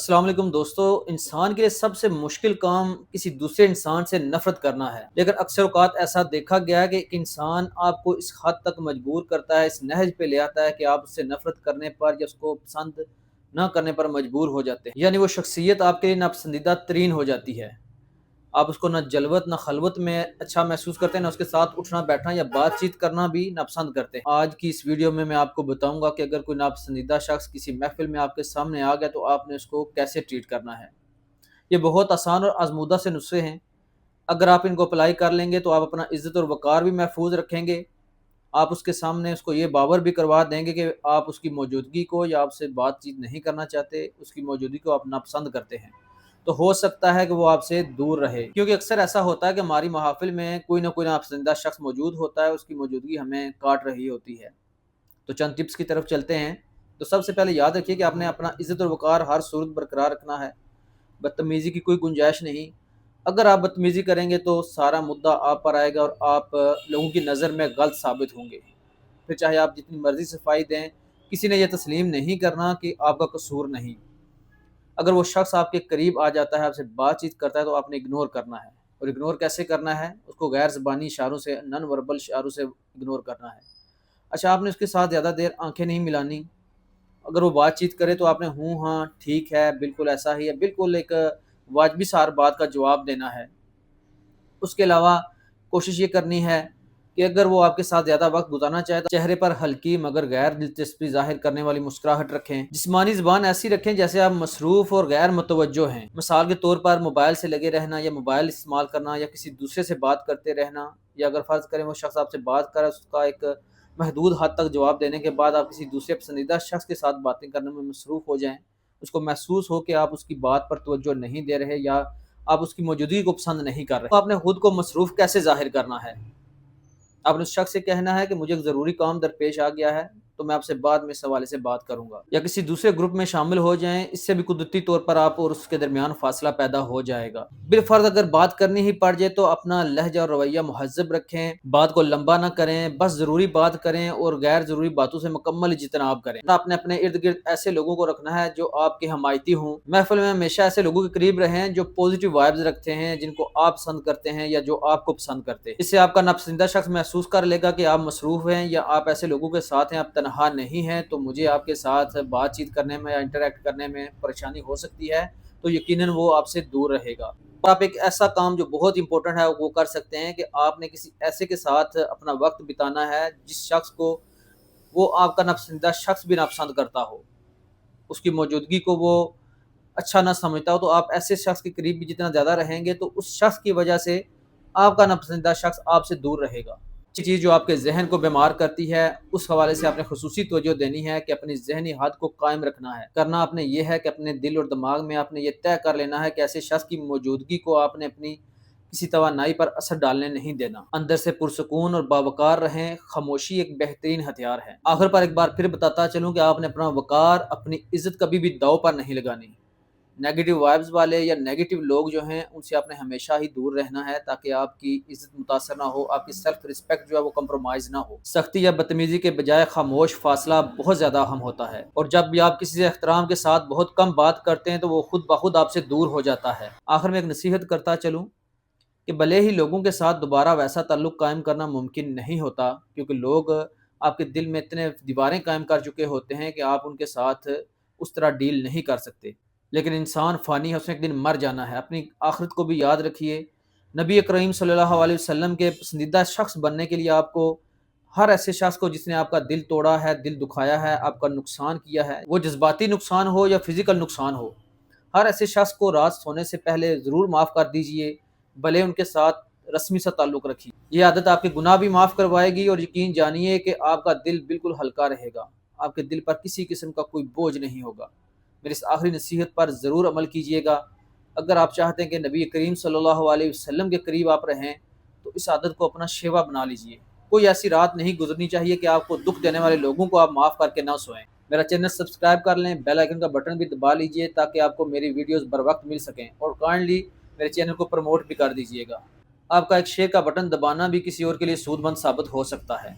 السلام علیکم دوستو، انسان کے لیے سب سے مشکل کام کسی دوسرے انسان سے نفرت کرنا ہے، لیکن اکثر اوقات ایسا دیکھا گیا ہے کہ ایک انسان آپ کو اس حد تک مجبور کرتا ہے، اس نہج پہ لے آتا ہے کہ آپ اس سے نفرت کرنے پر یا اس کو پسند نہ کرنے پر مجبور ہو جاتے ہیں، یعنی وہ شخصیت آپ کے لیے ناپسندیدہ ترین ہو جاتی ہے۔ آپ اس کو نہ جلوت نہ خلوت میں اچھا محسوس کرتے ہیں، نہ اس کے ساتھ اٹھنا بیٹھنا یا بات چیت کرنا بھی ناپسند کرتے ہیں۔ آج کی اس ویڈیو میں آپ کو بتاؤں گا کہ اگر کوئی ناپسندیدہ شخص کسی محفل میں آپ کے سامنے آ گیا تو آپ نے اس کو کیسے ٹریٹ کرنا ہے۔ یہ بہت آسان اور آزمودہ سے نسخے ہیں، اگر آپ ان کو اپلائی کر لیں گے تو آپ اپنا عزت اور وقار بھی محفوظ رکھیں گے۔ آپ اس کے سامنے اس کو یہ باور بھی کروا دیں گے کہ آپ اس کی موجودگی کو یا آپ سے بات چیت نہیں کرنا چاہتے، اس کی موجودگی کو آپ ناپسند کرتے ہیں، تو ہو سکتا ہے کہ وہ آپ سے دور رہے، کیونکہ اکثر ایسا ہوتا ہے کہ ہماری محافل میں کوئی نہ کوئی ناپسندیدہ شخص موجود ہوتا ہے، اس کی موجودگی ہمیں کاٹ رہی ہوتی ہے۔ تو چند ٹپس کی طرف چلتے ہیں۔ تو سب سے پہلے یاد رکھیے کہ آپ نے اپنا عزت اور وقار ہر صورت برقرار رکھنا ہے، بدتمیزی کی کوئی گنجائش نہیں۔ اگر آپ بدتمیزی کریں گے تو سارا مدعا آپ پر آئے گا اور آپ لوگوں کی نظر میں غلط ثابت ہوں گے، پھر چاہے آپ جتنی مرضی صفائی دیں، کسی نے یہ تسلیم نہیں کرنا کہ آپ کا قصور نہیں۔ اگر وہ شخص آپ کے قریب آ جاتا ہے، آپ سے بات چیت کرتا ہے، تو آپ نے اگنور کرنا ہے، اور اگنور کیسے کرنا ہے؟ اس کو غیر زبانی اشاروں سے، نن وربل اشاروں سے اگنور کرنا ہے۔ اچھا، آپ نے اس کے ساتھ زیادہ دیر آنکھیں نہیں ملانی۔ اگر وہ بات چیت کرے تو آپ نے ہوں ہاں ٹھیک ہے، بالکل ایسا ہی ہے، بالکل ایک واجبی سار بات کا جواب دینا ہے۔ اس کے علاوہ کوشش یہ کرنی ہے کہ اگر وہ آپ کے ساتھ زیادہ وقت گزارنا چاہے تو چہرے پر ہلکی مگر غیر دلچسپی ظاہر کرنے والی مسکراہٹ رکھیں۔ جسمانی زبان ایسی رکھیں جیسے آپ مصروف اور غیر متوجہ ہیں، مثال کے طور پر موبائل سے لگے رہنا یا موبائل استعمال کرنا یا کسی دوسرے سے بات کرتے رہنا، یا اگر فرض کریں وہ شخص آپ سے بات کر رہا ہے، اس کا ایک محدود حد تک جواب دینے کے بعد آپ کسی دوسرے پسندیدہ شخص کے ساتھ باتیں کرنے میں مصروف ہو جائیں، اس کو محسوس ہو کہ آپ اس کی بات پر توجہ نہیں دے رہے یا آپ اس کی موجودگی کو پسند نہیں کر رہے، تو آپ نے خود کو مصروف کیسے ظاہر کرنا ہے؟ آپ نے اس شخص سے کہنا ہے کہ مجھے ایک ضروری کام درپیش آ گیا ہے، تو میں آپ سے بعد میں اس حوالے سے بات کروں گا، یا کسی دوسرے گروپ میں شامل ہو جائیں، اس سے بھی قدرتی طور پر آپ اور اس کے درمیان فاصلہ پیدا ہو جائے گا۔ بالفرض اگر بات کرنی ہی پڑ جائے تو اپنا لہجہ اور رویہ مہذب رکھیں، بات کو لمبا نہ کریں، بس ضروری بات کریں اور غیر ضروری باتوں سے مکمل اجتناب کریں۔ آپ نے اپنے ارد گرد ایسے لوگوں کو رکھنا ہے جو آپ کے حمایتی ہوں۔ محفل میں ہمیشہ ایسے لوگوں کے قریب رہیں جو پازیٹیو وائبز رکھتے ہیں، جن کو آپ پسند کرتے ہیں یا جو آپ کو پسند کرتے ہیں۔ اس سے آپ کا ناپسندیدہ شخص محسوس کر لے گا کہ آپ مصروف ہیں یا آپ ایسے لوگوں کے ساتھ ہیں، آپ تنہا نہیں ہیں، تو مجھے آپ کے ساتھ بات چیت کرنے میں یا انٹریکٹ کرنے میں پریشانی ہو سکتی ہے، تو یقیناً وہ آپ سے دور رہے گا۔ آپ ایک ایسا کام جو بہت امپورٹنٹ ہے وہ کر سکتے ہیں کہ آپ نے کسی ایسے کے ساتھ اپنا وقت بتانا ہے جس شخص کو وہ آپ کا ناپسندیدہ شخص بھی ناپسند کرتا ہو، اس کی موجودگی کو وہ اچھا نہ سمجھتا ہو، تو آپ ایسے شخص کے قریب بھی جتنا زیادہ رہیں گے تو اس شخص کی وجہ سے آپ کا ناپسندیدہ شخص آپ سے دور رہے گا۔ اچھی چیز جو آپ کے ذہن کو بیمار کرتی ہے، اس حوالے سے آپ نے خصوصی توجہ دینی ہے کہ اپنی ذہنی حد کو قائم رکھنا ہے۔ کرنا آپ نے یہ ہے کہ اپنے دل اور دماغ میں آپ نے یہ طے کر لینا ہے کہ ایسے شخص کی موجودگی کو آپ نے اپنی کسی توانائی پر اثر ڈالنے نہیں دینا۔ اندر سے پرسکون اور باوقار رہیں، خاموشی ایک بہترین ہتھیار ہے۔ آخر پر ایک بار پھر بتاتا چلوں کہ آپ نے اپنا وقار، اپنی عزت کبھی بھی داؤ پر نہیں لگانی۔ نیگیٹو وائبز والے یا نیگیٹو لوگ جو ہیں ان سے آپ نے ہمیشہ ہی دور رہنا ہے، تاکہ آپ کی عزت متاثر نہ ہو، آپ کی سیلف رسپیکٹ جو ہے وہ کمپرومائز نہ ہو۔ سختی یا بدتمیزی کے بجائے خاموش فاصلہ بہت زیادہ اہم ہوتا ہے، اور جب بھی آپ کسی سے احترام کے ساتھ بہت کم بات کرتے ہیں تو وہ خود بخود آپ سے دور ہو جاتا ہے۔ آخر میں ایک نصیحت کرتا چلوں کہ بھلے ہی لوگوں کے ساتھ دوبارہ ویسا تعلق قائم کرنا ممکن نہیں ہوتا، کیونکہ لوگ آپ کے دل میں اتنے دیواریں قائم کر چکے ہوتے ہیں کہ آپ ان کے ساتھ اس طرح ڈیل نہیں کر سکتے، لیکن انسان فانی ہے، اس نے ایک دن مر جانا ہے۔ اپنی آخرت کو بھی یاد رکھیے۔ نبی کریم صلی اللہ علیہ وسلم کے پسندیدہ شخص بننے کے لیے آپ کو ہر ایسے شخص کو جس نے آپ کا دل توڑا ہے، دل دکھایا ہے، آپ کا نقصان کیا ہے، وہ جذباتی نقصان ہو یا فزیکل نقصان ہو، ہر ایسے شخص کو رات سونے سے پہلے ضرور معاف کر دیجئے، بھلے ان کے ساتھ رسمی سا تعلق رکھیے۔ یہ عادت آپ کے گناہ بھی معاف کروائے گی، اور یقین جانیے کہ آپ کا دل بالکل ہلکا رہے گا، آپ کے دل پر کسی قسم کا کوئی بوجھ نہیں ہوگا۔ میری اس آخری نصیحت پر ضرور عمل کیجیے گا۔ اگر آپ چاہتے ہیں کہ نبی کریم صلی اللہ علیہ وسلم کے قریب آپ رہیں تو اس عادت کو اپنا شیوا بنا لیجئے۔ کوئی ایسی رات نہیں گزرنی چاہیے کہ آپ کو دکھ دینے والے لوگوں کو آپ معاف کر کے نہ سوئیں۔ میرا چینل سبسکرائب کر لیں، بیل آئیکن کا بٹن بھی دبا لیجئے تاکہ آپ کو میری ویڈیوز بر وقت مل سکیں، اور کائنڈلی میرے چینل کو پروموٹ بھی کر دیجئے گا۔ آپ کا ایک شیئر کا بٹن دبانا بھی کسی اور کے لیے سود مند ثابت ہو سکتا ہے۔